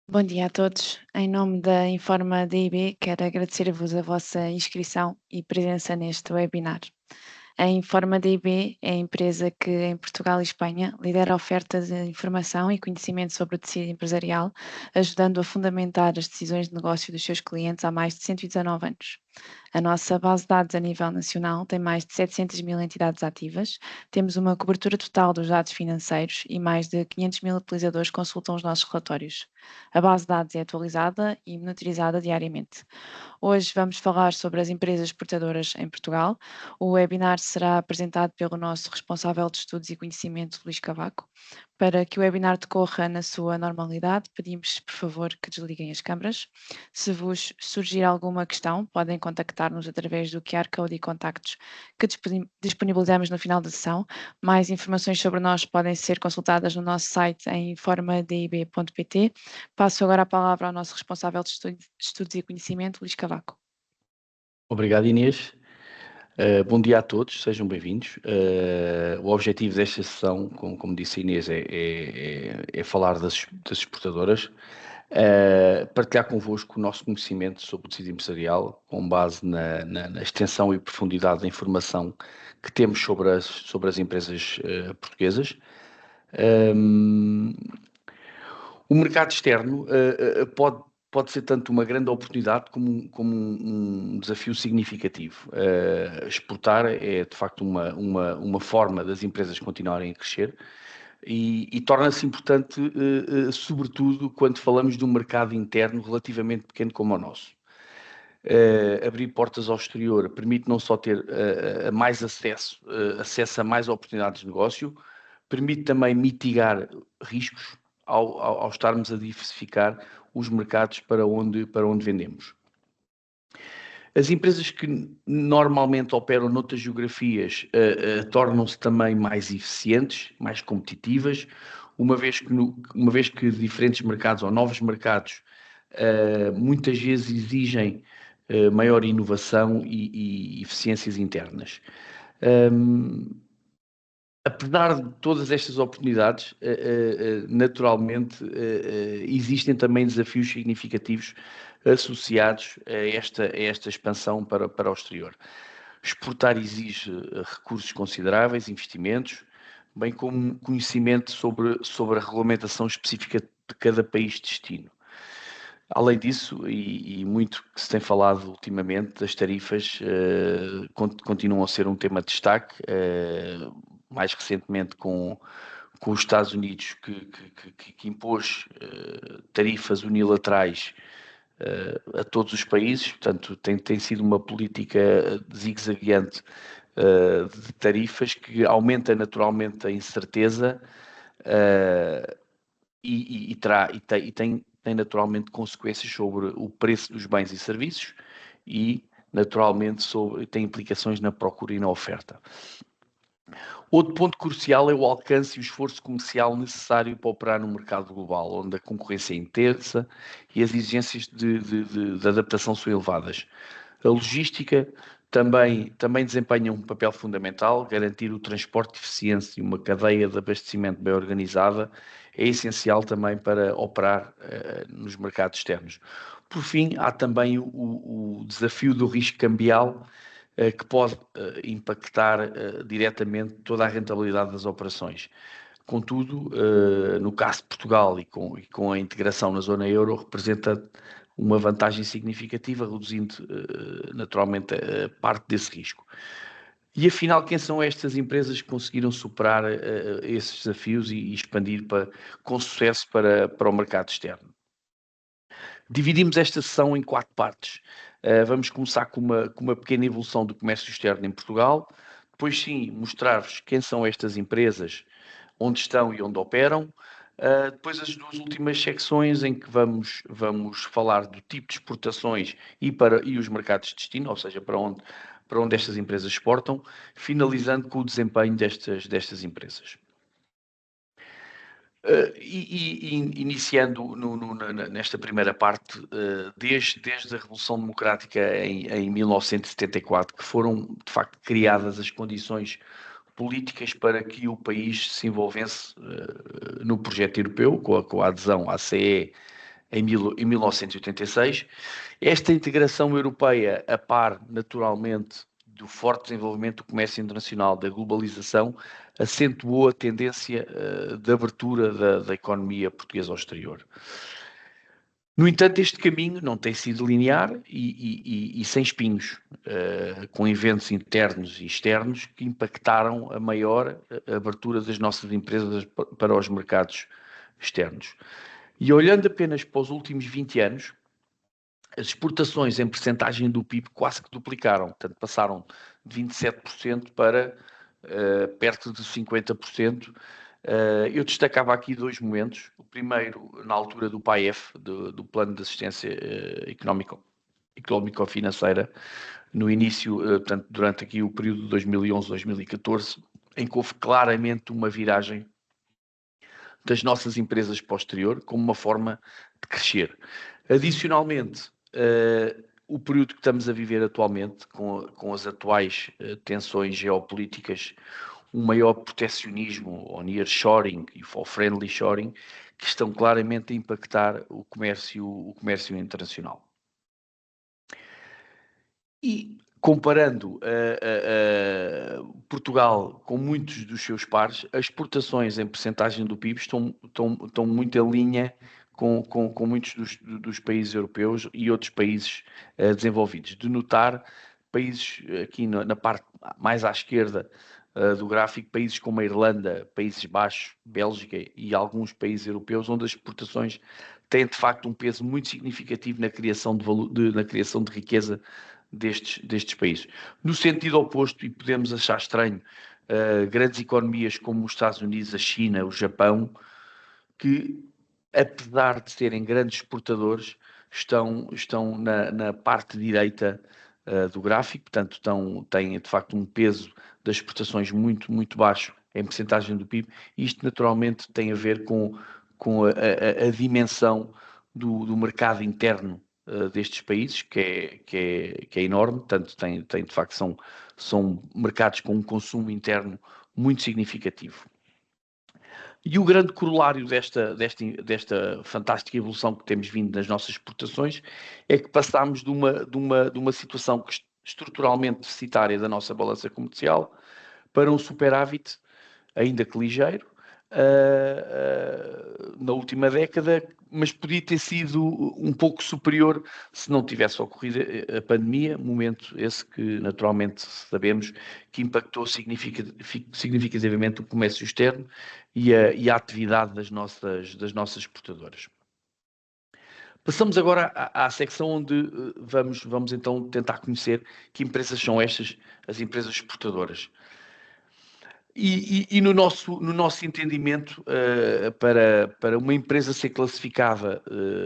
Bom dia a todos. Em nome da Informa DIB, quero agradecer-vos a vossa inscrição e presença neste webinar. A Informa DIB é a empresa que, em Portugal e Espanha, lidera ofertas de informação e conhecimento sobre o tecido empresarial, ajudando a fundamentar as decisões de negócio dos seus clientes há mais de 119 anos. A nossa base de dados a nível nacional tem mais de 700 mil entidades ativas, temos uma cobertura total dos dados financeiros e mais de 500 mil utilizadores consultam os nossos relatórios. A base de dados é atualizada e monitorizada diariamente. Hoje vamos falar sobre as empresas exportadoras em Portugal. O webinar será apresentado pelo nosso responsável de estudos e conhecimento, Luís Cavaco. Para que o webinar decorra na sua normalidade, pedimos, por favor, que desliguem as câmaras. Se vos surgir alguma questão, podem contactar-nos através do QR Code e contactos que disponibilizamos no final da sessão. Mais informações sobre nós podem ser consultadas no nosso site em informadib.pt. Passo agora a palavra ao nosso responsável de estudos e conhecimento, Luís Cavaco. Obrigado, Inês. Bom dia a todos, sejam bem-vindos. O objetivo desta sessão, como disse a Inês, é falar das exportadoras, partilhar convosco o nosso conhecimento sobre o tecido empresarial, com base na extensão e profundidade da informação que temos sobre as empresas portuguesas. O mercado externo pode ser tanto uma grande oportunidade como um desafio significativo. Exportar é, de facto, uma forma das empresas continuarem a crescer e torna-se importante, sobretudo, quando falamos de um mercado interno relativamente pequeno como o nosso. Abrir portas ao exterior permite não só ter mais acesso a mais oportunidades de negócio, permite também mitigar riscos ao estarmos a diversificar os mercados para onde vendemos. As empresas que normalmente operam noutras geografias tornam-se também mais eficientes, mais competitivas, uma vez que diferentes mercados ou novos mercados muitas vezes exigem maior inovação e eficiências internas. Apesar de todas estas oportunidades, naturalmente existem também desafios significativos associados a esta expansão para o exterior. Exportar exige recursos consideráveis, investimentos, bem como conhecimento sobre a regulamentação específica de cada país de destino. Além disso, e muito que se tem falado ultimamente, as tarifas continuam a ser um tema de destaque, mais recentemente com os Estados Unidos que impôs tarifas unilaterais a todos os países, portanto tem sido uma política zigue-zagueante de tarifas que aumenta naturalmente a incerteza e tem naturalmente consequências sobre o preço dos bens e serviços e naturalmente tem implicações na procura e na oferta. Outro ponto crucial é o alcance e o esforço comercial necessário para operar no mercado global, onde a concorrência é intensa e as exigências de adaptação são elevadas. A logística também desempenha um papel fundamental. Garantir o transporte de eficiência e uma cadeia de abastecimento bem organizada é essencial também para operar nos mercados externos. Por fim, há também o desafio do risco cambial, que pode impactar diretamente toda a rentabilidade das operações. Contudo, no caso de Portugal e com a integração na zona euro, representa uma vantagem significativa, reduzindo naturalmente parte desse risco. E afinal, quem são estas empresas que conseguiram superar esses desafios e expandir com sucesso para o mercado externo? Dividimos esta sessão em 4 partes. Vamos começar com uma pequena evolução do comércio externo em Portugal, depois sim mostrar-vos quem são estas empresas, onde estão e onde operam. Depois as 2 últimas secções em que vamos falar do tipo de exportações e os mercados de destino, ou seja, para onde estas empresas exportam, finalizando com o desempenho destas empresas. Iniciando nesta primeira parte, desde a Revolução Democrática em 1974, que foram, de facto, criadas as condições políticas para que o país se envolvesse no projeto europeu, com a adesão à CE em 1986. Esta integração europeia, a par, naturalmente, do forte desenvolvimento do comércio internacional, da globalização, acentuou a tendência de abertura da economia portuguesa ao exterior. No entanto, este caminho não tem sido linear e sem espinhos, com eventos internos e externos que impactaram a maior abertura das nossas empresas para os mercados externos. E olhando apenas para os últimos 20 anos, as exportações em percentagem do PIB quase que duplicaram, portanto passaram de 27% para perto de 50%. Eu destacava aqui dois momentos. O primeiro, na altura do PAEF, do Plano de Assistência Económico-Financeira, no início, portanto, durante aqui o período de 2011-2014, em que houve claramente uma viragem das nossas empresas para o exterior como uma forma de crescer. Adicionalmente, o período que estamos a viver atualmente, com as atuais tensões geopolíticas, um maior proteccionismo, ou nearshoring e o friendly shoring, que estão claramente a impactar o comércio internacional. E comparando Portugal com muitos dos seus pares, as exportações em percentagem do PIB estão muito em linha com muitos dos países europeus e outros países desenvolvidos. De notar, países aqui na parte mais à esquerda do gráfico, países como a Irlanda, Países Baixos, Bélgica e alguns países europeus, onde as exportações têm de facto um peso muito significativo na criação de riqueza destes países. No sentido oposto, e podemos achar estranho, grandes economias como os Estados Unidos, a China, o Japão, que apesar de serem grandes exportadores, estão na parte direita do gráfico, portanto têm de facto um peso das exportações muito baixo em percentagem do PIB, e isto naturalmente tem a ver com a dimensão do mercado interno destes países, que é enorme, portanto tem de facto são mercados com um consumo interno muito significativo. E o grande corolário desta fantástica evolução que temos vindo nas nossas exportações é que passámos de uma situação estruturalmente deficitária da nossa balança comercial para um superávit, ainda que ligeiro, na última década, mas podia ter sido um pouco superior se não tivesse ocorrido a pandemia, momento esse que naturalmente sabemos que impactou significativamente o comércio externo e a atividade das nossas exportadoras. Passamos agora à secção onde vamos então tentar conhecer que empresas são estas, as empresas exportadoras. E no nosso entendimento, para uma empresa ser classificada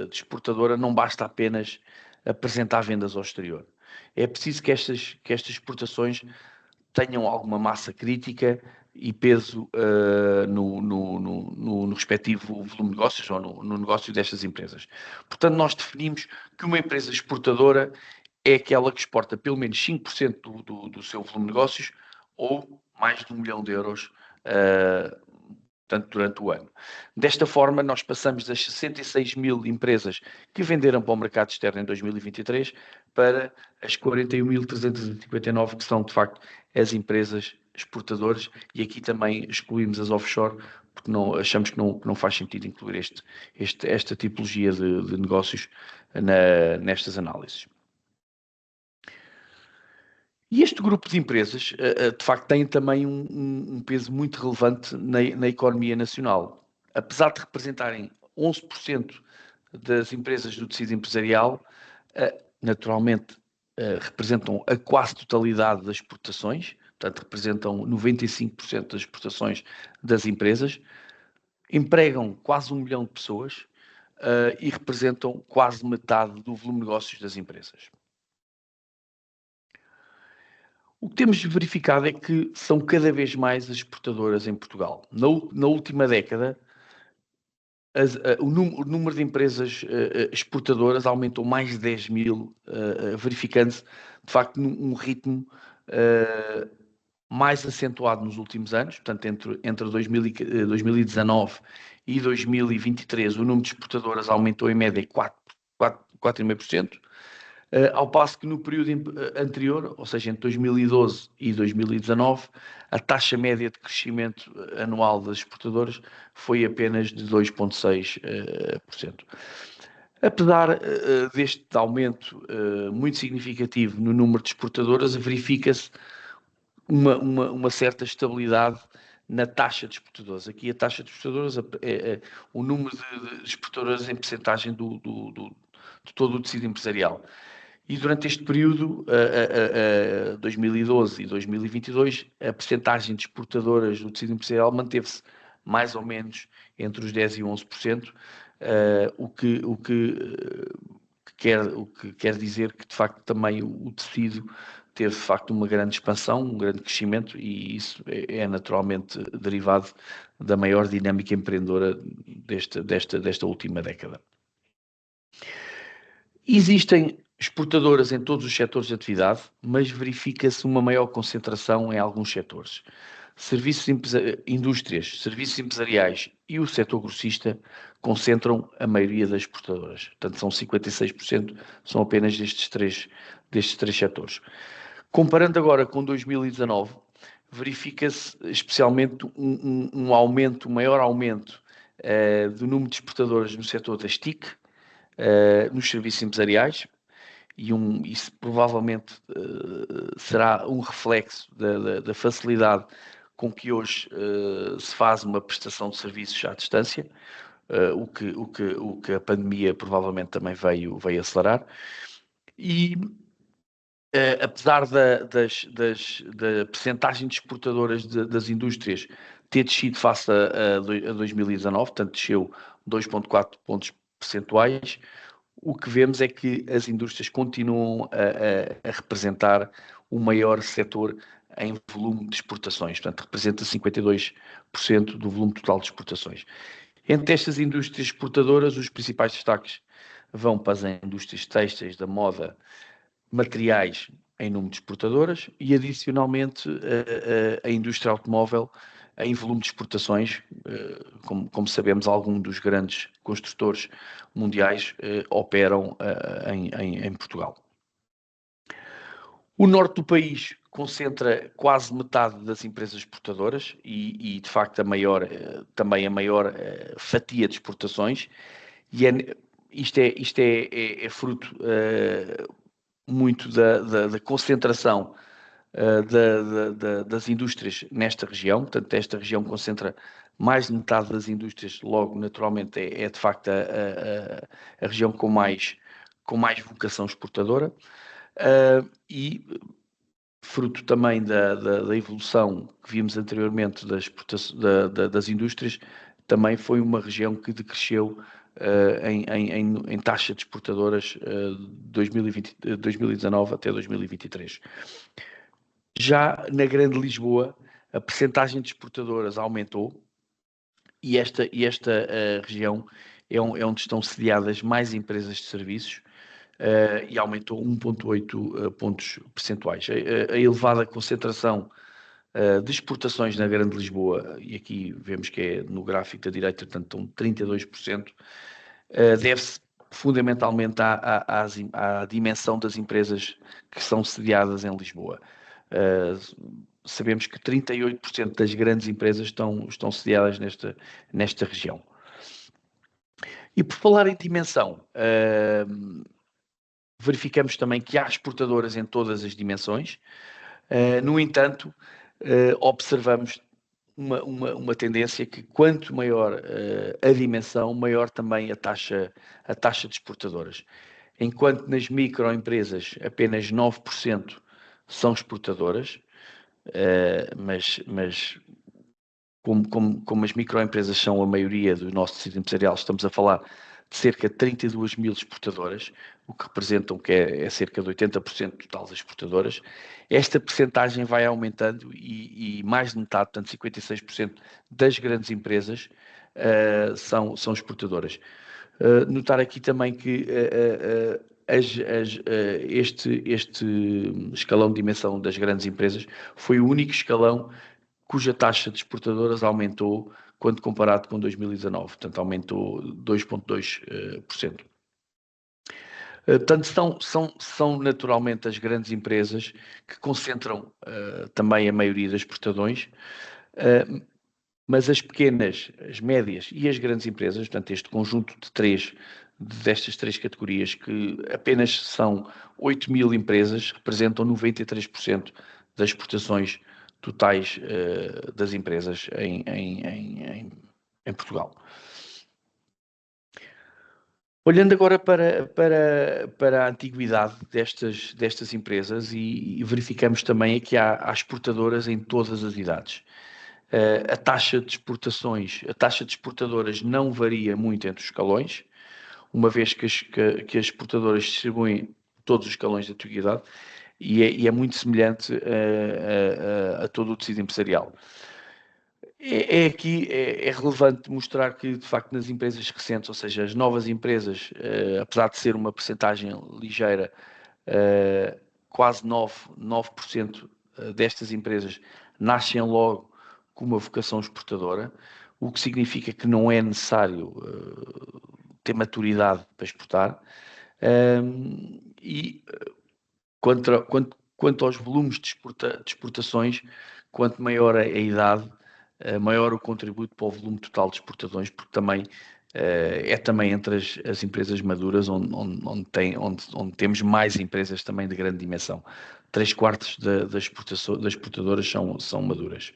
de exportadora, não basta apenas apresentar vendas ao exterior. É preciso que estas exportações tenham alguma massa crítica e peso no respectivo volume de negócios ou no negócio destas empresas. Portanto, nós definimos que uma empresa exportadora é aquela que exporta pelo menos 5% do seu volume de negócios ou mais de 1 milhão de euros durante o ano. Desta forma, nós passamos das 66 mil empresas que venderam para o mercado externo em 2023 para as 41.359 que são, de facto, as empresas exportadoras, e aqui também excluímos as offshore, porque achamos que não faz sentido incluir esta tipologia de negócios nestas análises. E este grupo de empresas, de facto, tem também um peso muito relevante na economia nacional. Apesar de representarem 11% das empresas do tecido empresarial, naturalmente representam a quase totalidade das exportações, portanto, representam 95% das exportações das empresas, empregam quase 1 milhão de pessoas e representam quase metade do volume de negócios das empresas. O que temos verificado é que são cada vez mais as exportadoras em Portugal. Na última década, o número de empresas exportadoras aumentou mais de 10 mil, verificando-se, de facto, num ritmo mais acentuado nos últimos anos, portanto, entre 2019 e 2023 o número de exportadoras aumentou em média 4,5%, ao passo que no período anterior, ou seja, entre 2012 e 2019, a taxa média de crescimento anual das exportadoras foi apenas de 2,6%. Apesar deste aumento muito significativo no número de exportadoras, verifica-se uma certa estabilidade na taxa de exportadoras. Aqui a taxa de exportadoras é o número de exportadoras em percentagem de todo o tecido empresarial. E durante este período, 2012 e 2022, a percentagem de exportadoras do tecido empresarial manteve-se mais ou menos entre os 10% e 11%, o que quer dizer que, de facto, também o tecido teve, de facto, uma grande expansão, um grande crescimento, e isso é naturalmente derivado da maior dinâmica empreendedora desta última década. Existem exportadoras em todos os setores de atividade, mas verifica-se uma maior concentração em alguns setores. Indústrias, serviços empresariais e o setor grossista concentram a maioria das exportadoras. Portanto, são 56%, são apenas destes três setores. Comparando agora com 2019, verifica-se especialmente um maior aumento do número de exportadoras no setor das TIC, nos serviços empresariais, e isso provavelmente será um reflexo da facilidade com que hoje se faz uma prestação de serviços à distância, o que a pandemia provavelmente também veio acelerar. E apesar da percentagem de exportadoras das indústrias ter descido face a 2019, portanto desceu 2,4 pontos percentuais, o que vemos é que as indústrias continuam a representar o maior setor em volume de exportações, portanto representa 52% do volume total de exportações. Entre estas indústrias exportadoras, os principais destaques vão para as indústrias têxteis, da moda, materiais em número de exportadoras e, adicionalmente, a indústria automóvel em volume de exportações. Como sabemos, alguns dos grandes construtores mundiais operam em Portugal. O norte do país concentra quase metade das empresas exportadoras e de facto, também a maior fatia de exportações. E isto é fruto muito da concentração das indústrias nesta região. Portanto, esta região concentra mais de metade das indústrias, logo, naturalmente, é de facto a região com mais vocação exportadora. E fruto também da evolução que vimos anteriormente das indústrias, também foi uma região que decresceu em taxa de exportadoras de 2019 até 2023. Já na Grande Lisboa, a percentagem de exportadoras aumentou e esta região é onde estão sediadas mais empresas de serviços e aumentou 1,8 pontos percentuais. A elevada concentração de exportações na Grande Lisboa, e aqui vemos que é no gráfico da direita, portanto, 32%, deve-se fundamentalmente à dimensão das empresas que são sediadas em Lisboa. Sabemos que 38% das grandes empresas estão sediadas nesta região. E por falar em dimensão, verificamos também que há exportadoras em todas as dimensões. No entanto, observamos uma tendência que quanto maior a dimensão, maior também a taxa de exportadoras. Enquanto nas microempresas apenas 9% são exportadoras, mas como as microempresas são a maioria do nosso tecido empresarial, estamos a falar de cerca de 32 mil exportadoras, o que representam que é cerca de 80% total das exportadoras. Esta percentagem vai aumentando e mais de metade, portanto 56% das grandes empresas são exportadoras. Notar aqui também que este escalão de dimensão das grandes empresas foi o único escalão cuja taxa de exportadoras aumentou quando comparado com 2019, portanto aumentou 2,2%. Portanto, são naturalmente as grandes empresas que concentram também a maioria das exportações, mas as pequenas, as médias e as grandes empresas, portanto, este conjunto destas três categorias, que apenas são 8.000 empresas, representam 93% das exportações totais das empresas em Portugal. Olhando agora para a antiguidade destas empresas e verificamos também que há exportadoras em todas as idades. A taxa de exportadoras não varia muito entre os escalões, uma vez que as exportadoras distribuem todos os escalões de antiguidade e é muito semelhante a todo o tecido empresarial. Aqui é relevante mostrar que, de facto, nas empresas recentes, ou seja, as novas empresas, apesar de ser uma percentagem ligeira, quase 9% destas empresas nascem logo com uma vocação exportadora, o que significa que não é necessário ter maturidade para exportar. E quanto aos volumes de exportações, quanto maior a idade, maior o contributo para o volume total de exportações, porque também é também entre as empresas maduras onde temos mais empresas também de grande dimensão. 3/4 das exportadoras são maduras.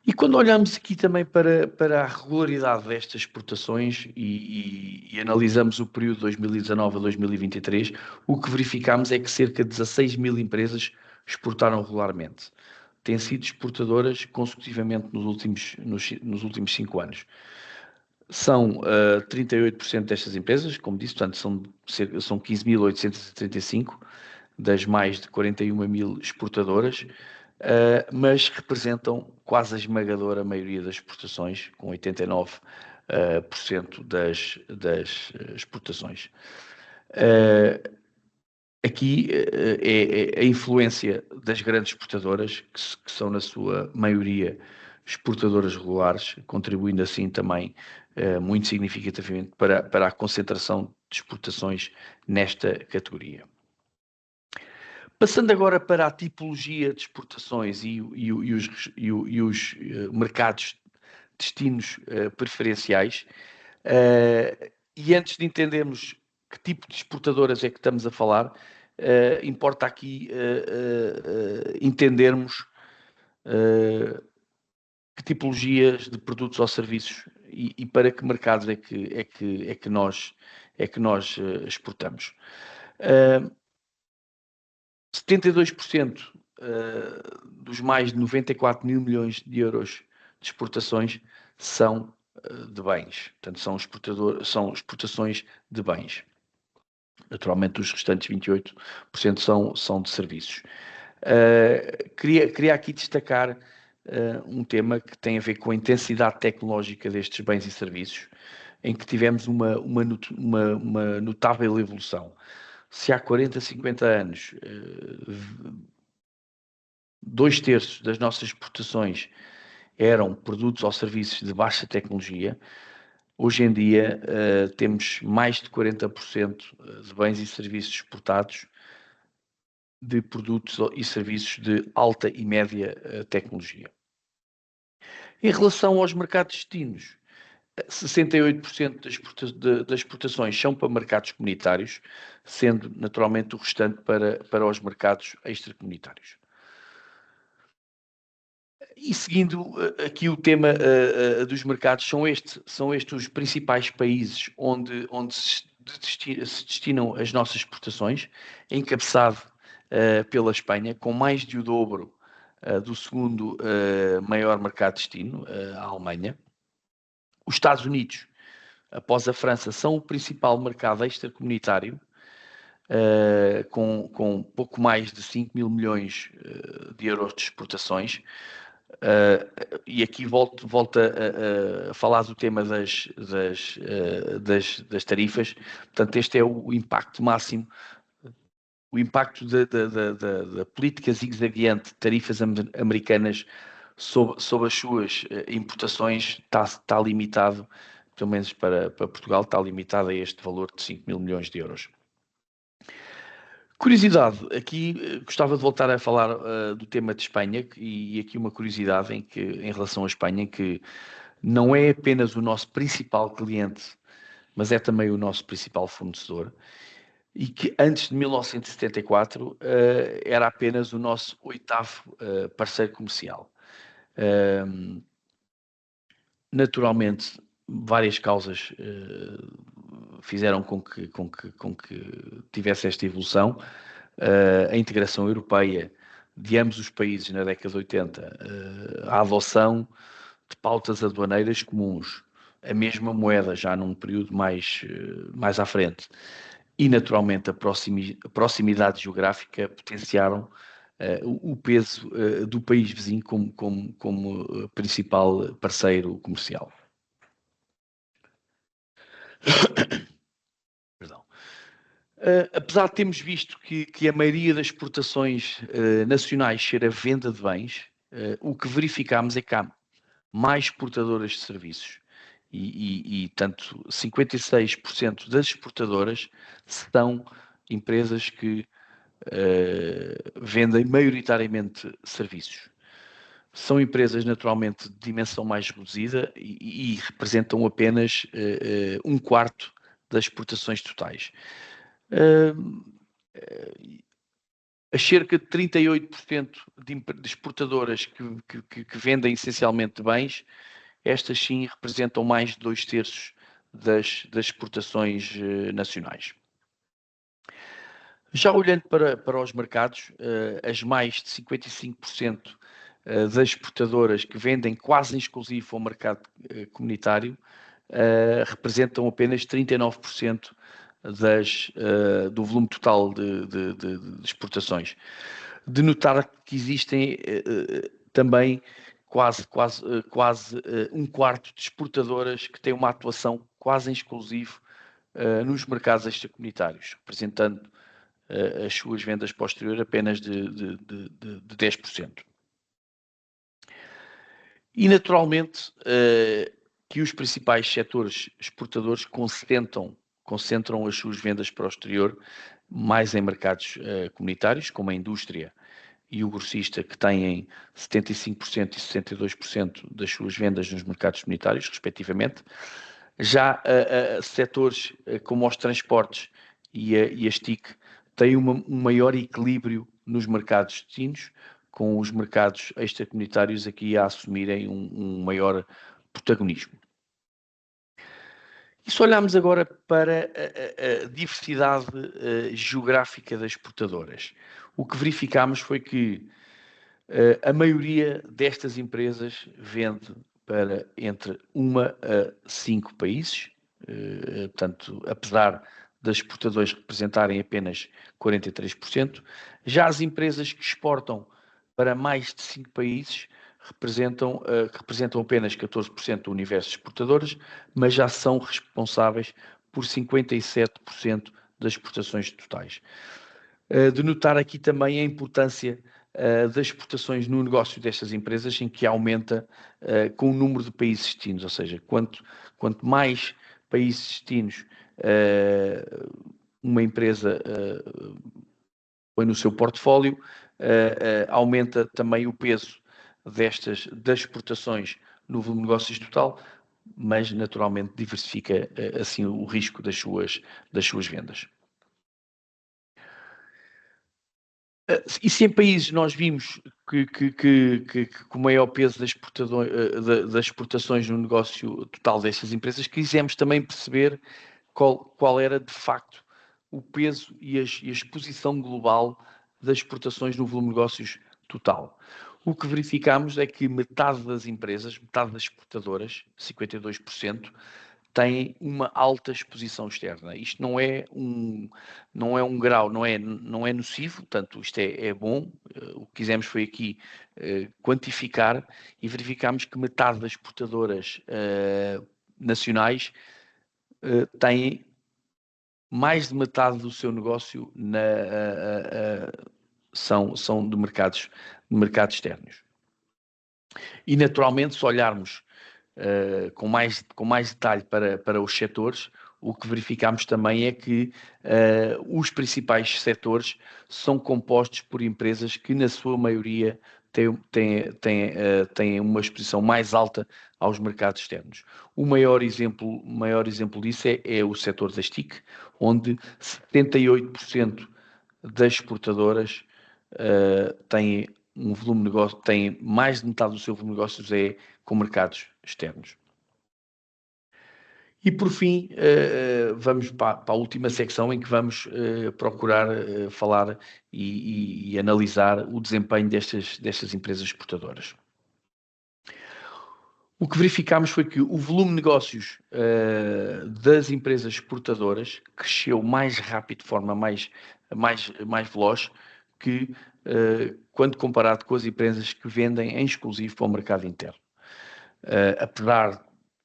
E quando olhamos aqui também para a regularidade destas exportações e analisamos o período de 2019 a 2023, o que verificamos é que cerca de 16.000 empresas exportaram regularmente. Têm sido exportadoras consecutivamente nos últimos 5 anos. São 38% destas empresas, como disse, portanto são 15.835 das mais de 41.000 exportadoras, mas representam quase a esmagadora maioria das exportações, com 89% das exportações. Aqui é a influência das grandes exportadoras, que são na sua maioria exportadoras regulares, contribuindo assim também muito significativamente para a concentração de exportações nesta categoria. Passando agora para a tipologia de exportações e os mercados destinos preferenciais, e antes de entendermos que tipo de exportadoras é que estamos a falar, importa aqui entendermos que tipologias de produtos ou serviços e para que mercados é que nós exportamos. 72% dos mais de 94 mil milhões de euros de exportações são de bens, portanto são exportações de bens. Naturalmente os restantes 28% são de serviços. Queria aqui destacar um tema que tem a ver com a intensidade tecnológica destes bens e serviços, em que tivemos uma notável evolução. Se há 40, 50 anos, 2/3 das nossas exportações eram produtos ou serviços de baixa tecnologia, hoje em dia temos mais de 40% de bens e serviços exportados de produtos e serviços de alta e média tecnologia. Em relação aos mercados destinos, 68% das exportações são para mercados comunitários, sendo naturalmente o restante para os mercados extracomunitários. E seguindo aqui o tema dos mercados, são estes os principais países onde se destinam as nossas exportações, encabeçado pela Espanha, com mais de o dobro do segundo maior mercado de destino, a Alemanha. Os Estados Unidos, após a França, são o principal mercado extracomunitário, com pouco mais de 5.000 milhões de euros de exportações. E aqui volto a falar do tema das tarifas. Portanto, este é o impacto máximo, o impacto da política zigue-zagueante de tarifas americanas sobre as suas importações está limitado, pelo menos para Portugal, está limitado a este valor de 5 mil milhões de euros. Curiosidade, aqui gostava de voltar a falar do tema de Espanha e aqui uma curiosidade em relação à Espanha, que não é apenas o nosso principal cliente, mas é também o nosso principal fornecedor, e que antes de 1974 era apenas o nosso oitavo parceiro comercial. Naturalmente, várias causas fizeram com que tivesse esta evolução. A integração europeia de ambos os países na década de 80, a adoção de pautas aduaneiras comuns, a mesma moeda já num período mais à frente, e naturalmente a proximidade geográfica potenciaram o peso do país vizinho como principal parceiro comercial. Perdão. Apesar de termos visto que a maioria das exportações nacionais ser a venda de bens, o que verificamos é que há mais exportadoras de serviços e tanto 56% das exportadoras são empresas que vendem maioritariamente serviços. São empresas naturalmente de dimensão mais reduzida e representam apenas um quarto das exportações totais. As cerca de 38% de exportadoras que vendem essencialmente bens, estas sim representam mais de 2/3 das exportações nacionais. Já olhando para os mercados, as mais de 55% das exportadoras que vendem quase em exclusivo ao mercado comunitário representam apenas 39% do volume total de exportações. De notar que existem também quase um quarto de exportadoras que têm uma atuação quase em exclusivo nos mercados extracomunitários, representando as suas vendas posteriores apenas de 10%. E naturalmente que os principais setores exportadores concentram as suas vendas para o exterior mais em mercados comunitários, como a indústria e o grossista, que têm 75% e 62% das suas vendas nos mercados comunitários, respectivamente. Já setores como os transportes e as TIC têm um maior equilíbrio nos mercados destinos, com os mercados extracomunitários aqui a assumirem um maior protagonismo. E se olharmos agora para a diversidade geográfica das exportadoras, o que verificámos foi que a maioria destas empresas vende para entre 1 a 5 países, portanto, apesar das exportadoras representarem apenas 43%, já as empresas que exportam para mais de 5 países representam apenas 14% do universo de exportadoras, mas já são responsáveis por 57% das exportações totais. De notar aqui também a importância das exportações no negócio destas empresas, em que aumenta com o número de países destinos, ou seja, quanto mais países destinos uma empresa põe no seu portfólio, aumenta também o peso das exportações no volume de negócios total, mas naturalmente diversifica assim o risco das suas vendas. E se em países nós vimos que o maior peso das exportações no negócio total destas empresas, quisemos também perceber qual era de facto o peso e a exposição global das exportações no volume de negócios total. O que verificamos é que metade das empresas, metade das exportadoras, 52%, têm uma alta exposição externa. Isto não é um grau, não é nocivo, portanto, isto é bom. O que quisemos foi aqui quantificar e verificamos que metade das exportadoras nacionais têm mais de metade do seu negócio são de mercados externos. E, naturalmente, se olharmos com mais detalhe para os setores, o que verificamos também é que os principais setores são compostos por empresas que, na sua maioria, têm uma exposição mais alta aos mercados externos. O maior exemplo disso é o setor das TIC, onde 78% das exportadoras têm um volume de negócio, têm mais de metade do seu volume de negócios com mercados externos. E por fim, vamos para a última secção em que vamos procurar falar e analisar o desempenho destas empresas exportadoras. O que verificámos foi que o volume de negócios das empresas exportadoras cresceu mais rápido, de forma mais veloz, que quando comparado com as empresas que vendem em exclusivo para o mercado interno. Apesar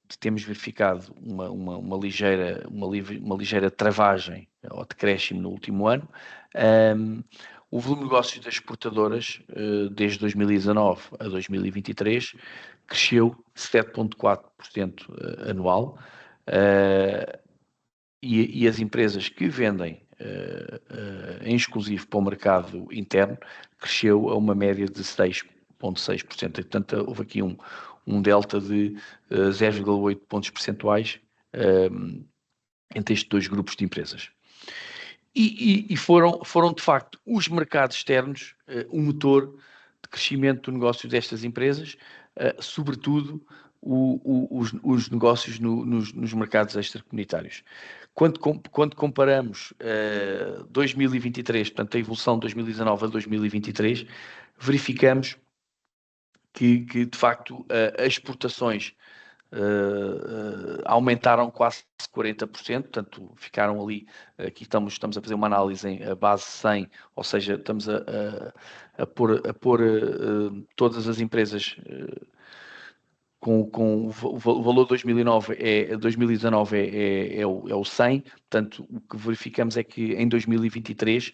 de termos verificado uma ligeira travagem ou decréscimo no último ano, o volume de negócios das exportadoras, desde 2019 a 2023, cresceu 7,4% anual, e as empresas que vendem em exclusivo para o mercado interno cresceu a uma média de 6,6%. Portanto, houve aqui um delta de 0,8 pontos percentuais entre estes dois grupos de empresas. E foram, de facto, os mercados externos o motor de crescimento do negócio destas empresas, sobretudo os negócios nos mercados extracomunitários. Quando comparamos 2023, portanto, a evolução de 2019 a 2023, verificamos que de facto, as exportações aumentaram quase 40%, portanto, ficaram ali, aqui estamos a fazer uma análise em base 100, ou seja, estamos a pôr todas as empresas com o valor de 2019 é o 100, portanto, o que verificamos é que em 2023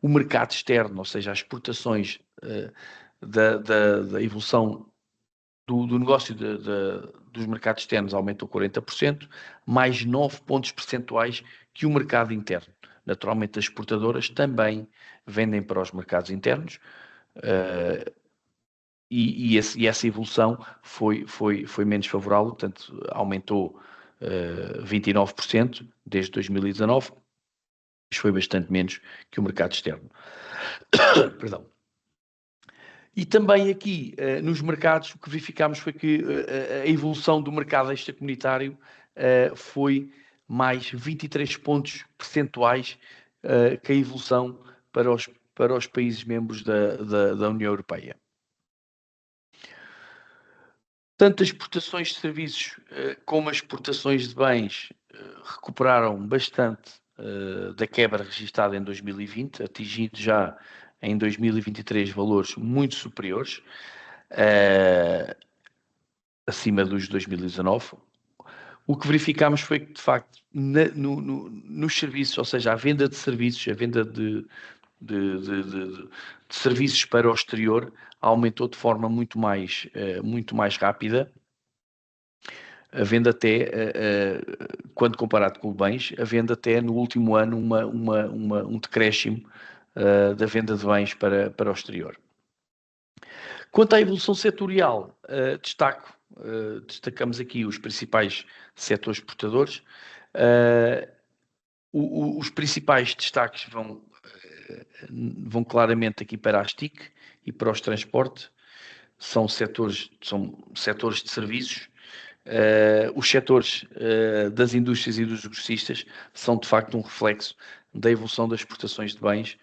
o mercado externo, ou seja, as exportações da evolução do negócio dos mercados externos aumentou 40%, mais 9 pontos percentuais que o mercado interno. Naturalmente, as exportadoras também vendem para os mercados internos, e essa evolução foi menos favorável, portanto, aumentou 29% desde 2019, mas foi bastante menos que o mercado externo. Perdão. E também aqui, nos mercados, o que verificámos foi que a evolução do mercado extracomunitário foi mais 23 pontos percentuais que a evolução para os países membros da União Europeia. Tanto as exportações de serviços como as exportações de bens recuperaram bastante da quebra registada em 2020, atingindo já em 2023 valores muito superiores, acima dos de 2019. O que verificámos foi que, de facto, nos serviços, ou seja, a venda de serviços, a venda de serviços para o exterior aumentou de forma muito mais rápida, havendo até, quando comparado com bens, havendo até no último ano um decréscimo da venda de bens para o exterior. Quanto à evolução setorial, destacamos aqui os principais setores exportadores. Os principais destaques vão claramente aqui para as TIC e para os transportes. São setores de serviços. Os setores das indústrias e dos grossistas são, de facto, um reflexo da evolução das exportações de bens,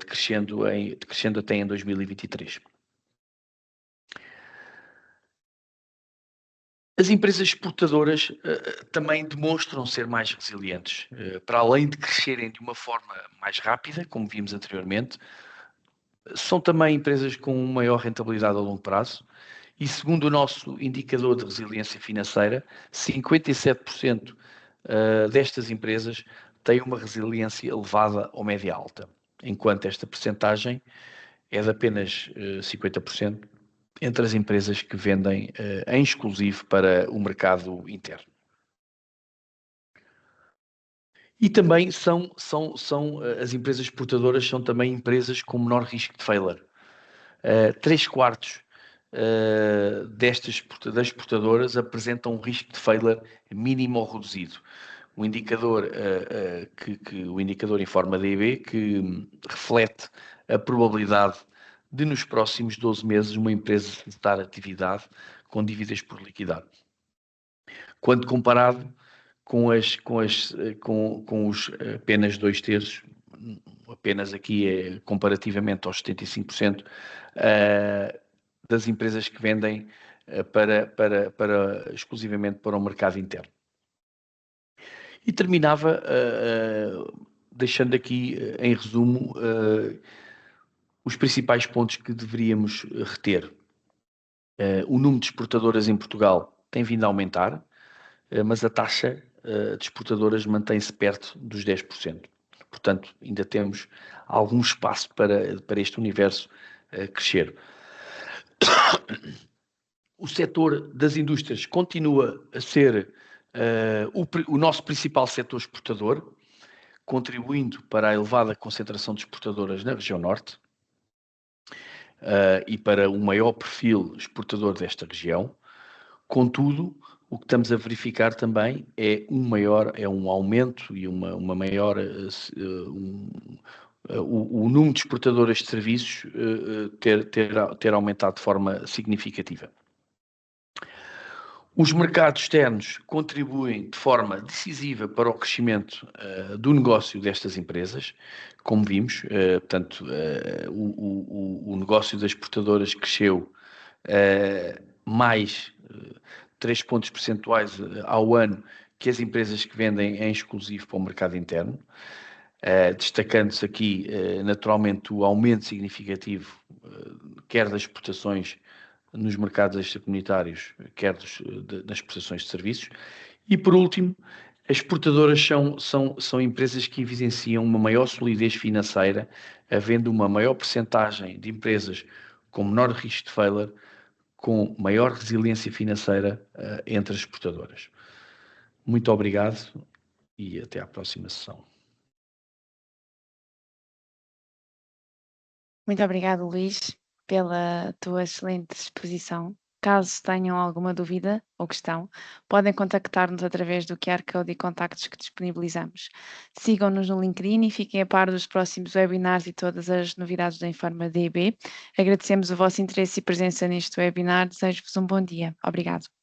decrescendo até em 2023. As empresas exportadoras também demonstram ser mais resilientes. Para além de crescerem de uma forma mais rápida, como vimos anteriormente, são também empresas com maior rentabilidade a longo prazo. E segundo o nosso indicador de resiliência financeira, 57% destas empresas têm uma resiliência elevada ou média alta, enquanto esta percentagem é de apenas 50% entre as empresas que vendem em exclusivo para o mercado interno. E também as empresas exportadoras são também empresas com menor risco de failure. 3/4 das exportadoras apresentam um risco de failure mínimo ou reduzido. O indicador, o indicador informa da EB que reflete a probabilidade de nos próximos 12 meses uma empresa cessar atividade com dívidas por liquidar. Quando comparado com os apenas 2/3, apenas aqui é comparativamente aos 75% das empresas que vendem exclusivamente para o mercado interno. E terminava deixando aqui em resumo os principais pontos que deveríamos reter. O número de exportadoras em Portugal tem vindo a aumentar, mas a taxa de exportadoras mantém-se perto dos 10%. Portanto, ainda temos algum espaço para este universo crescer. O setor das indústrias continua a ser o nosso principal setor exportador, contribuindo para a elevada concentração de exportadoras na região norte e para um maior perfil exportador desta região. Contudo, o que estamos a verificar também é um aumento e uma maior o número de exportadoras de serviços ter aumentado de forma significativa. Os mercados externos contribuem de forma decisiva para o crescimento do negócio destas empresas, como vimos, portanto, o negócio das exportadoras cresceu mais 3 pontos percentuais ao ano que as empresas que vendem em exclusivo para o mercado interno, destacando-se aqui naturalmente o aumento significativo quer das exportações nos mercados extracomunitários, quer das prestações de serviços. E, por último, as exportadoras são empresas que evidenciam uma maior solidez financeira, havendo uma maior percentagem de empresas com menor risco de failure, com maior resiliência financeira entre as exportadoras. Muito obrigado e até à próxima sessão. Muito obrigado, Luís, pela tua excelente exposição. Caso tenham alguma dúvida ou questão, podem contactar-nos através do QR Code e contactos que disponibilizamos. Sigam-nos no LinkedIn e fiquem a par dos próximos webinars e todas as novidades da Informa DB. Agradecemos o vosso interesse e presença neste webinar. Desejo-vos um bom dia. Obrigado.